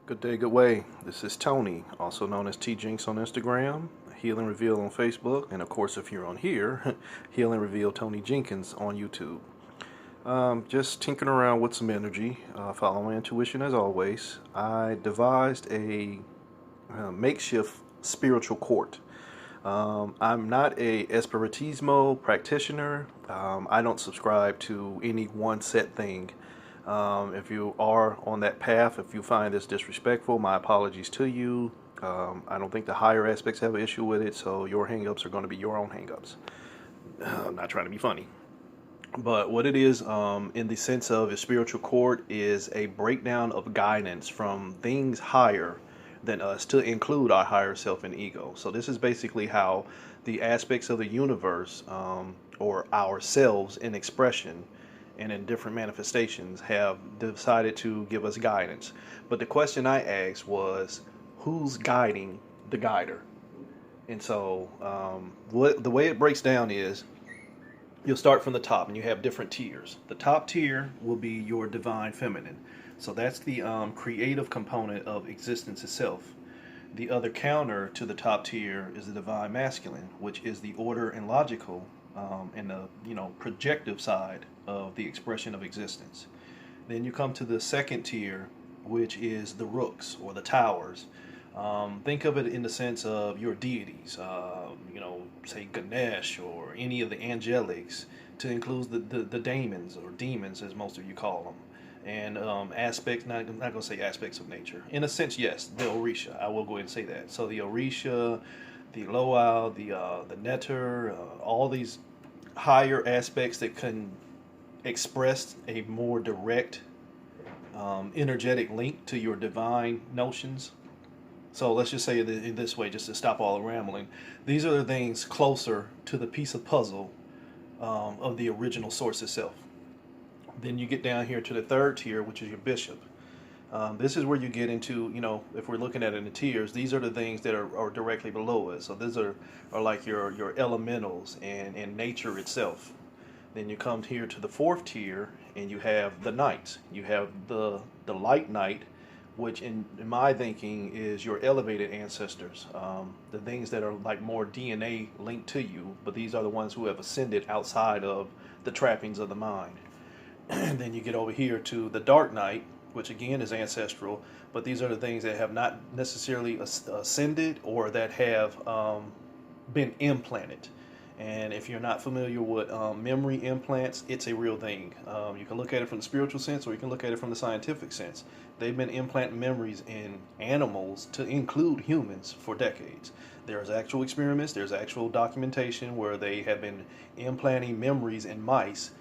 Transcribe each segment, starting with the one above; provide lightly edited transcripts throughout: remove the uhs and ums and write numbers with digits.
Good day, good way. This is Tony, also known as T Jinx on Instagram, Heal and Reveal on Facebook, and of course, if you're on here, Heal and Reveal Tony Jenkins on YouTube. Just tinkering around with some energy, following my intuition as always. I devised a makeshift spiritual court. I'm not a Espiritismo practitioner. I don't subscribe to any one set thing. If you are on that path, if you find this disrespectful, my apologies to you. I don't think the higher aspects have an issue with it, so your hangups are going to be your own hangups. I'm not trying to be funny. But what it is, in the sense of a spiritual court, is a breakdown of guidance from things higher than us to include our higher self and ego. So this is basically how the aspects of the universe, or ourselves in expression and in different manifestations, have decided to give us guidance. But the question I asked was, who's guiding the guider? And so the way it breaks down is, you'll start from the top and you have different tiers. The top tier will be your divine feminine. So that's the creative component of existence itself. The other counter to the top tier is the divine masculine, which is the order and logical and the projective side of the expression of existence. Then you come to the second tier, which is the rooks or the towers. Think of it in the sense of your deities, say Ganesh or any of the angelics, to include the daemons or demons, as most of you call them. And aspects, I'm not going to say aspects of nature. In a sense, yes, the Orisha. I will go ahead and say that. So the Orisha, the Loa, the Neter, all these higher aspects that can express a more direct, energetic link to your divine notions. So let's just say it in this way, just to stop all the rambling. These are the things closer to the piece of puzzle of the original source itself. Then you get down here to the third tier, which is your bishop. This is where you get into, if we're looking at it in tiers, these are the things that are directly below us. So these are like your elementals and nature itself. Then you come here to the fourth tier, and you have the knights. You have the light knight, which in my thinking is your elevated ancestors, the things that are like more DNA linked to you, but these are the ones who have ascended outside of the trappings of the mind. And then you get over here to the dark knight, which again is ancestral, but these are the things that have not necessarily ascended or that have been implanted. And if you're not familiar with memory implants, it's a real thing. You can look at it from the spiritual sense, or you can look at it from the scientific sense. They've been implanting memories in animals to include humans for decades. There's actual experiments, there's actual documentation where they have been implanting memories in mice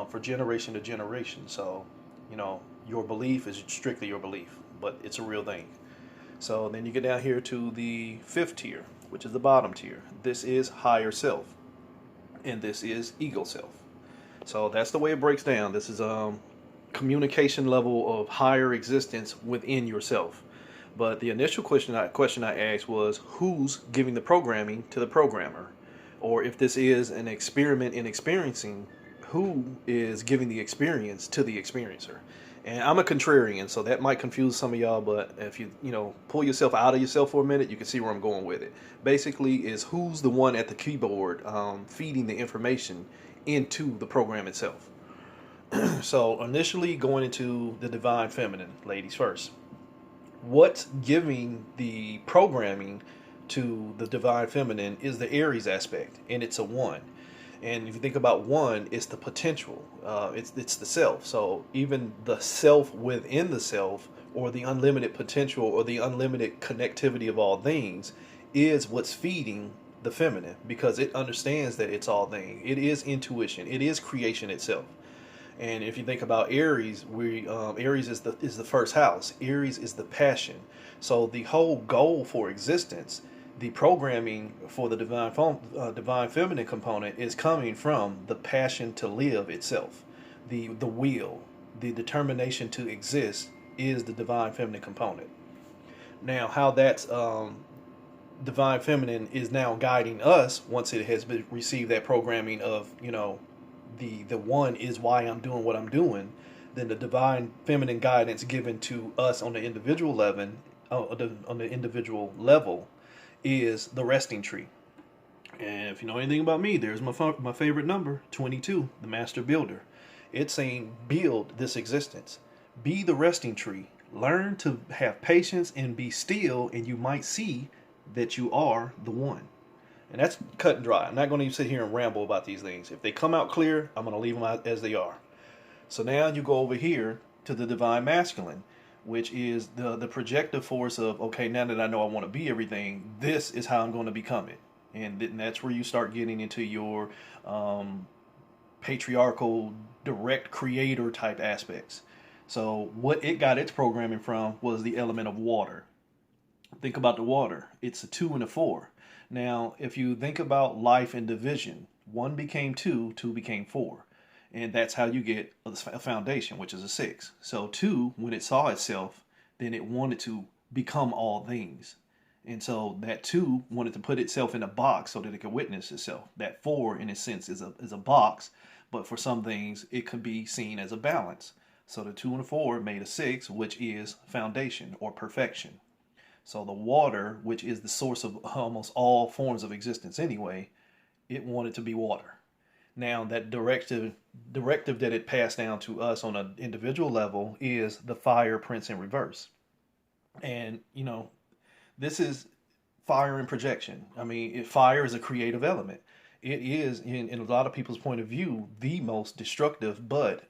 for generation to generation. So, your belief is strictly your belief, but it's a real thing. So then you get down here to the fifth tier, which is the bottom tier. This is higher self, and this is ego self. So that's the way it breaks down. This is communication level of higher existence within yourself. But the initial question I asked was, who's giving the programming to the programmer? Or if this is an experiment in experiencing, who is giving the experience to the experiencer? And I'm a contrarian, so that might confuse some of y'all, but if you pull yourself out of yourself for a minute, you can see where I'm going with it. Basically, is who's the one at the keyboard feeding the information into the program itself. So initially, going into the divine feminine, ladies first. What's giving the programming to the divine feminine is the Aries aspect, and it's a 1. And if you think about 1, it's the potential. It's the self. So even the self within the self, or the unlimited potential, or the unlimited connectivity of all things, is what's feeding the feminine, because it understands that it's all things. It is intuition. It is creation itself. And if you think about Aries, Aries is the first house. Aries is the passion. So the whole goal for existence, the programming for the divine feminine component, is coming from the passion to live itself. The will, the determination to exist, is the divine feminine component. Now, how that's divine feminine is now guiding us, once it has received that programming of, the 1 is why I'm doing what I'm doing. then the divine feminine guidance given to us on the individual level, is the resting tree. And if you know anything about me, there's my favorite number, 22, the master builder. It's saying build this existence. Be the resting tree. Learn to have patience and be still, and you might see that you are the one. And that's cut and dry. I'm not going to sit here and ramble about these things. If they come out clear, I'm going to leave them out as they are. So now you go over here to the divine masculine, which is the projective force of, okay, now that I know I want to be everything, this is how I'm going to become it. And that's where you start getting into your patriarchal, direct creator type aspects. So what it got its programming from was the element of water. Think about the water. It's a 2 and a 4. Now, if you think about life and division, 1 became 2, 2 became 4. And that's how you get a foundation, which is a 6. So 2, when it saw itself, then it wanted to become all things. And so that 2 wanted to put itself in a box so that it could witness itself. That 4, in a sense, is a box, but for some things, it could be seen as a balance. So the 2 and the 4 made a 6, which is foundation or perfection. So the water, which is the source of almost all forms of existence anyway, it wanted to be water. Now that directive that it passed down to us on an individual level is the fire prince in reverse. And, this is fire and projection. I mean, fire is a creative element. It is, in a lot of people's point of view, the most destructive but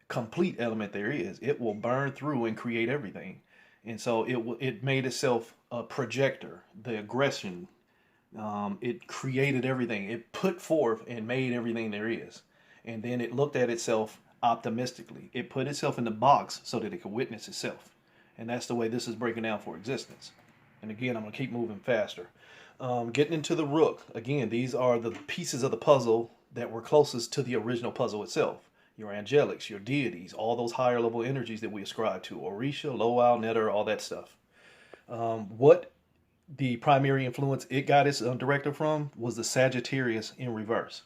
complete element there is. It will burn through and create everything. And so it made itself a projector, the aggression. It created everything. It put forth and made everything there is. And then it looked at itself optimistically. It put itself in the box so that it could witness itself. And that's the way this is breaking down for existence. And again, I'm going to keep moving faster. Getting into the rook. Again, these are the pieces of the puzzle that were closest to the original puzzle itself. Your angelics, your deities, all those higher level energies that we ascribe to. Orisha, Lowell, Netter, all that stuff. What the primary influence it got its directive from was the Sagittarius in reverse.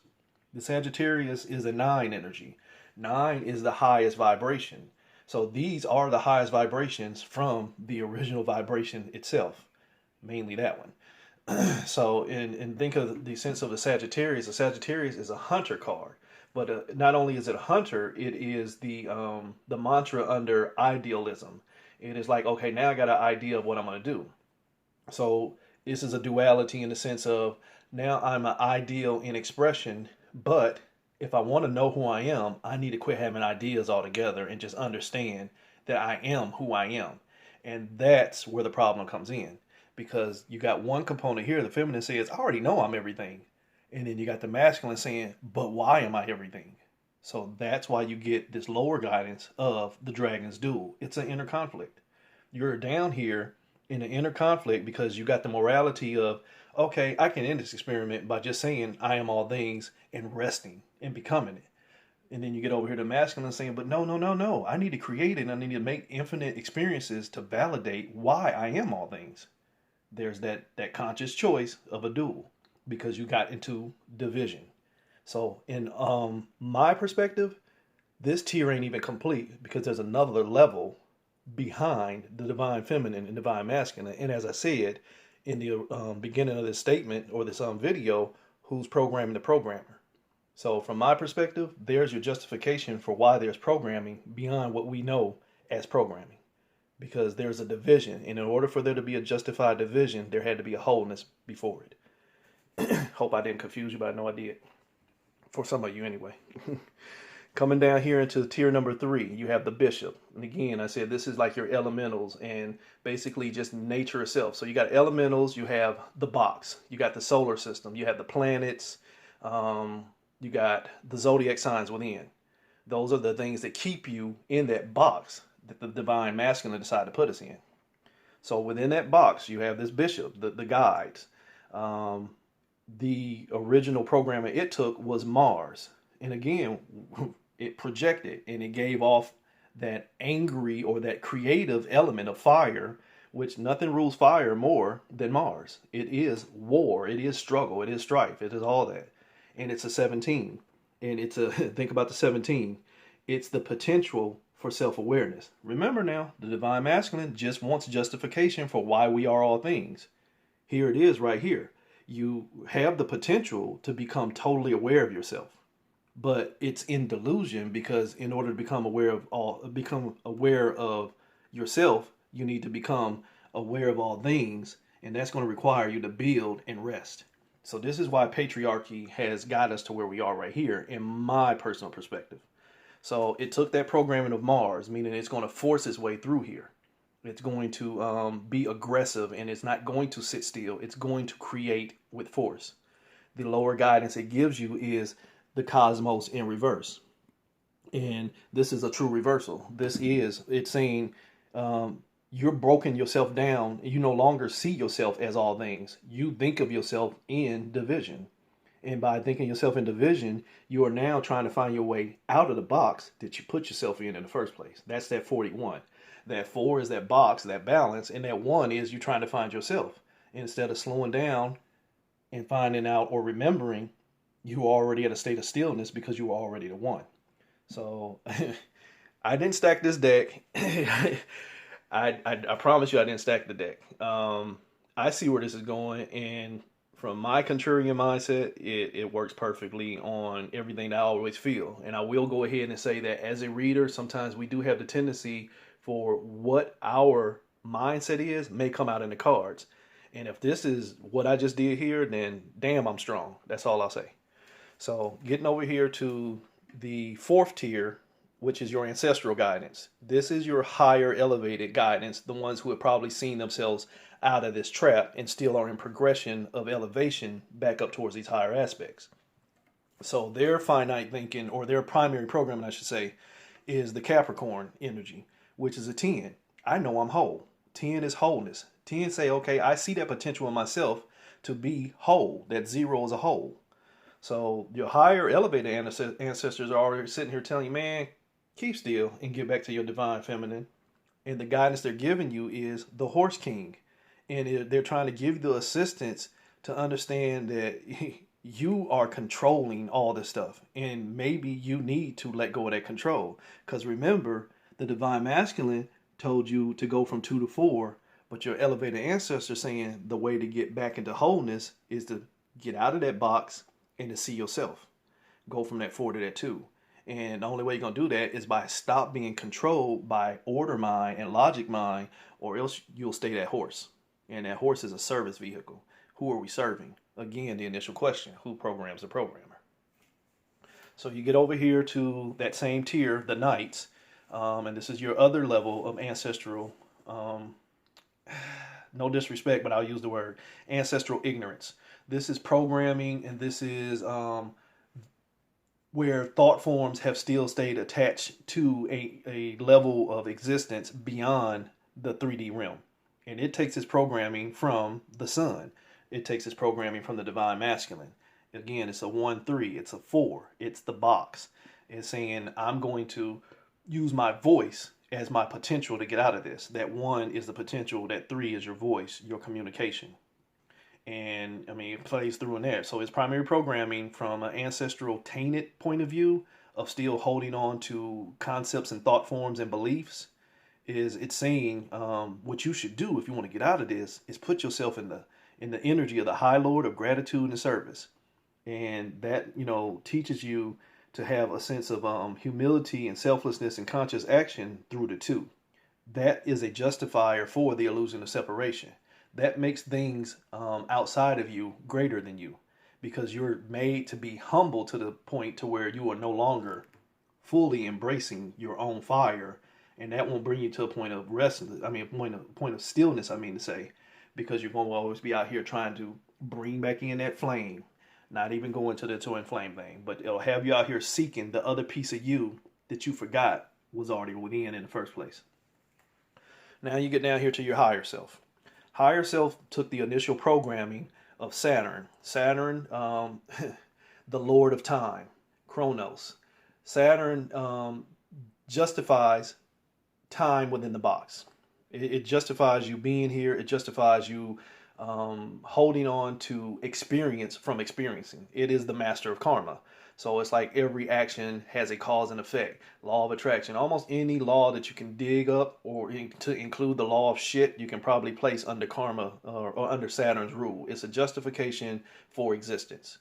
The Sagittarius is a 9 energy. 9 is the highest vibration. So these are the highest vibrations from the original vibration itself, mainly that one. So, and think of the sense of the Sagittarius. The Sagittarius is a hunter card, but not only is it a hunter, it is the mantra under idealism. It is like, okay, now I got an idea of what I'm going to do. So this is a duality in the sense of now I'm an ideal in expression, but if I want to know who I am, I need to quit having ideas altogether and just understand that I am who I am. And that's where the problem comes in, because you got one component here, the feminine says, I already know I'm everything. And then you got the masculine saying, but why am I everything? So that's why you get this lower guidance of the dragon's duel. It's an inner conflict. You're down here in an inner conflict because you got the morality of, okay, I can end this experiment by just saying I am all things and resting and becoming it. And then you get over here to masculine saying, but no. I need to create it and I need to make infinite experiences to validate why I am all things. There's that conscious choice of a duel because you got into division. So in my perspective, this tier ain't even complete because there's another level behind the divine feminine and divine masculine. And as I said in the beginning of this statement or this video, who's programming the programmer? So from my perspective, there's your justification for why there's programming beyond what we know as programming. Because there's a division, and in order for there to be a justified division, there had to be a wholeness before it. Hope I didn't confuse you, but I know I did. For some of you anyway. Coming down here into tier number 3, you have the bishop. And again, I said this is like your elementals and basically just nature itself. So you got elementals, you have the box, you got the solar system, you have the planets, you got the zodiac signs within. Those are the things that keep you in that box that the divine masculine decided to put us in. So within that box, you have this bishop, the guides. The original programmer it took was Mars. And again, it projected and it gave off that angry or that creative element of fire, which nothing rules fire more than Mars. It is war, it is struggle, it is strife, it is all that. And it's a 17. And it's a, think about the 17. It's the potential for self-awareness. Remember now, the divine masculine just wants justification for why we are all things. Here it is right here. You have the potential to become totally aware of yourself, but it's in delusion, because in order to become aware of yourself, you need to become aware of all things, and that's going to require you to build and rest. So this is why patriarchy has got us to where we are right here, in my personal perspective. So it took that programming of Mars, meaning it's going to force its way through here. It's going to be aggressive, and it's not going to sit still. It's going to create with force. The lower guidance it gives you is the cosmos in reverse. And this is a true reversal. It's saying you're broken yourself down. You no longer see yourself as all things. You think of yourself in division. And by thinking yourself in division, you are now trying to find your way out of the box that you put yourself in the first place. That's that 41. That 4 is that box, that balance, and that 1 is you trying to find yourself. Instead of slowing down and finding out or remembering, you are already at a state of stillness because you are already the 1. So I didn't stack this deck. I promise you I didn't stack the deck. I see where this is going, and from my contrarian mindset, it works perfectly on everything that I always feel. And I will go ahead and say that as a reader, sometimes we do have the tendency for what our mindset is may come out in the cards. And if this is what I just did here, then damn, I'm strong. That's all I'll say. So getting over here to the 4th tier, which is your ancestral guidance. This is your higher elevated guidance, the ones who have probably seen themselves out of this trap and still are in progression of elevation back up towards these higher aspects. So their finite thinking, or their primary programming, I should say, is the Capricorn energy, which is a 10. I know I'm whole. 10 is wholeness. 10 say, okay, I see that potential in myself to be whole. That 0 is a whole. So your higher elevated ancestors are already sitting here telling you, man, keep still and get back to your divine feminine. And the guidance they're giving you is the Horse King. And they're trying to give you the assistance to understand that you are controlling all this stuff. And maybe you need to let go of that control. Because remember, the divine masculine told you to go from 2 to 4. But your elevated ancestor saying the way to get back into wholeness is to get out of that box and to see yourself. Go from that 4 to that 2. And the only way you're going to do that is by stop being controlled by order mind and logic mind, or else you'll stay that horse. And that horse is a service vehicle. Who are we serving? Again, the initial question, who programs the programmer? So you get over here to that same tier, the knights, and this is your other level of ancestral, no disrespect, but I'll use the word ancestral ignorance. This is programming, and this is where thought forms have still stayed attached to a level of existence beyond the 3D realm. And it takes its programming from the sun. It takes its programming from the divine masculine. Again, it's a 1-3, it's a 4, it's the box. It's saying, I'm going to use my voice as my potential to get out of this. That 1 is the potential, that 3 is your voice, your communication. And I mean, it plays through in there. So it's primary programming from an ancestral tainted point of view of still holding on to concepts and thought forms and beliefs. It's saying what you should do if you want to get out of this is put yourself in the energy of the High Lord of gratitude and service. And that, teaches you to have a sense of humility and selflessness and conscious action through the 2. That is a justifier for the illusion of separation. That makes things outside of you greater than you, because you're made to be humble to the point to where you are no longer fully embracing your own fire, and that won't bring you to a point of rest. Point of stillness. Because you're going to always be out here trying to bring back in that flame, not even going to the twin flame thing, but it'll have you out here seeking the other piece of you that you forgot was already within in the first place. Now you get down here to your higher self. Higher self took the initial programming of Saturn. Saturn, the Lord of Time, Chronos. Saturn justifies time within the box. It justifies you being here. It justifies you holding on to experience from experiencing. It is the master of karma. So it's like every action has a cause and effect. Law of attraction. Almost any law that you can dig up, or to include the law of shit, you can probably place under karma, or under Saturn's rule. It's a justification for existence.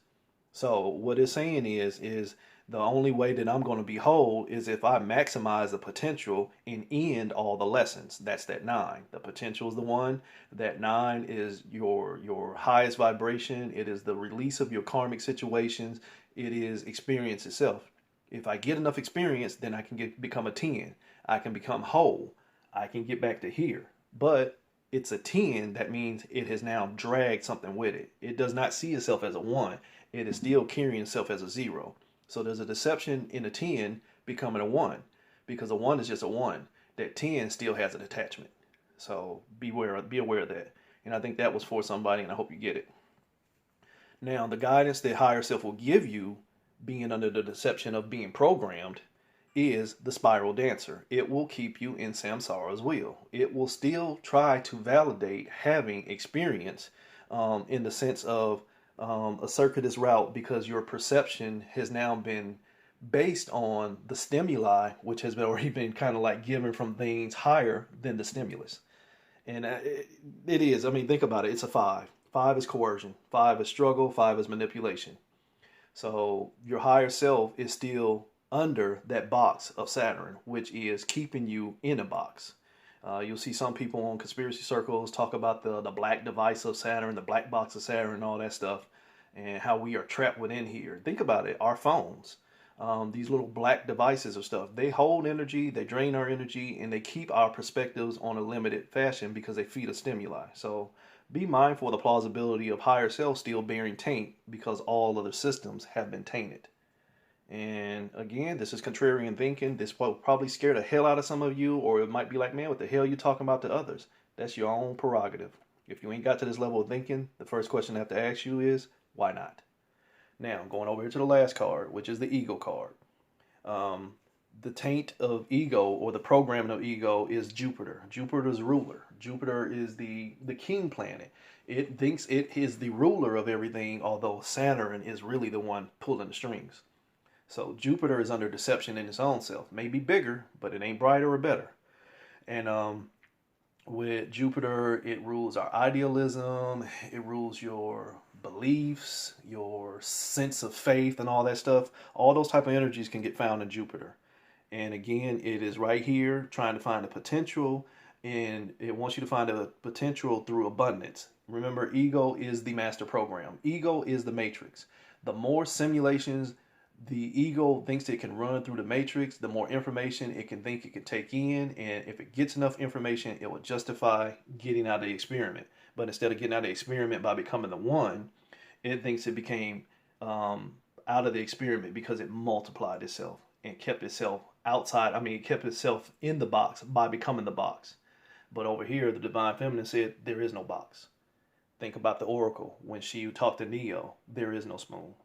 So what it's saying is the only way that I'm going to be whole is if I maximize the potential and end all the lessons. That's that nine. The potential is the one. That nine is your highest vibration. It is the release of your karmic situations. It is experience itself. If I get enough experience, then I can become a 10. I can become whole. I can get back to here. But it's a 10, that means it has now dragged something with it. It does not see itself as a 1. It is still carrying itself as a 0. So there's a deception in a 10 becoming a 1, because a 1 is just a 1. That 10 still has an attachment. So be aware of that. And I think that was for somebody, and I hope you get it. Now, the guidance that higher self will give you, being under the deception of being programmed, is the spiral dancer. It will keep you in samsara's wheel. It will still try to validate having experience, in the sense of a circuitous route, because your perception has now been based on the stimuli, which has already been kind of like given from things higher than the stimulus. And it is, I mean, think about it. It's a 5. 5 is coercion. 5 is struggle. 5 is manipulation. So your higher self is still under that box of Saturn, which is keeping you in a box. You'll see some people on conspiracy circles talk about the black device of Saturn, the black box of Saturn, and all that stuff, and how we are trapped within here. Think about it. Our phones, these little black devices or stuff, they hold energy, they drain our energy, and they keep our perspectives on a limited fashion because they feed us stimuli. So be mindful of the plausibility of higher self still bearing taint, because all other systems have been tainted. And again, this is contrarian thinking. This will probably scare the hell out of some of you, or it might be like, man, what the hell are you talking about to others? That's your own prerogative. If you ain't got to this level of thinking, the first question I have to ask you is, why not? Now, going over here to the last card, which is the ego card. The taint of ego, or the programming of ego, is Jupiter. Jupiter's ruler. Jupiter is the king planet. It thinks it is the ruler of everything, although Saturn is really the one pulling the strings. So Jupiter is under deception in its own self. Maybe bigger, but it ain't brighter or better. And with Jupiter, it rules our idealism. It rules your beliefs, your sense of faith, and all that stuff. All those type of energies can get found in Jupiter. And again, it is right here trying to find the potential, and it wants you to find the potential through abundance. Remember, ego is the master program. Ego is the matrix. The more simulations the ego thinks it can run through the matrix, the more information it can think it can take in, and if it gets enough information, it will justify getting out of the experiment. But instead of getting out of the experiment by becoming the one, it thinks it became out of the experiment because it multiplied itself and kept itself outside. I mean, it kept itself in the box by becoming the box. But over here, the Divine Feminine said there is no box. Think about the Oracle. When she talked to Neo, there is no spoon.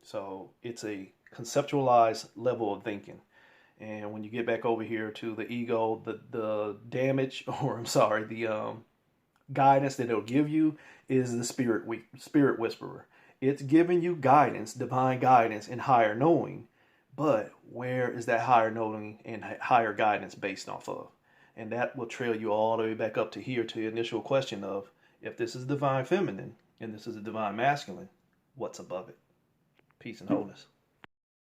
So it's a conceptualized level of thinking. And when you get back over here to the ego, the damage, or I'm sorry, the guidance that it'll give you is the spirit whisperer. It's giving you guidance, divine guidance, and higher knowing. But where is that higher knowing and higher guidance based off of? And that will trail you all the way back up to here to the initial question of, if this is divine feminine and this is a divine masculine, what's above it? Peace and wholeness.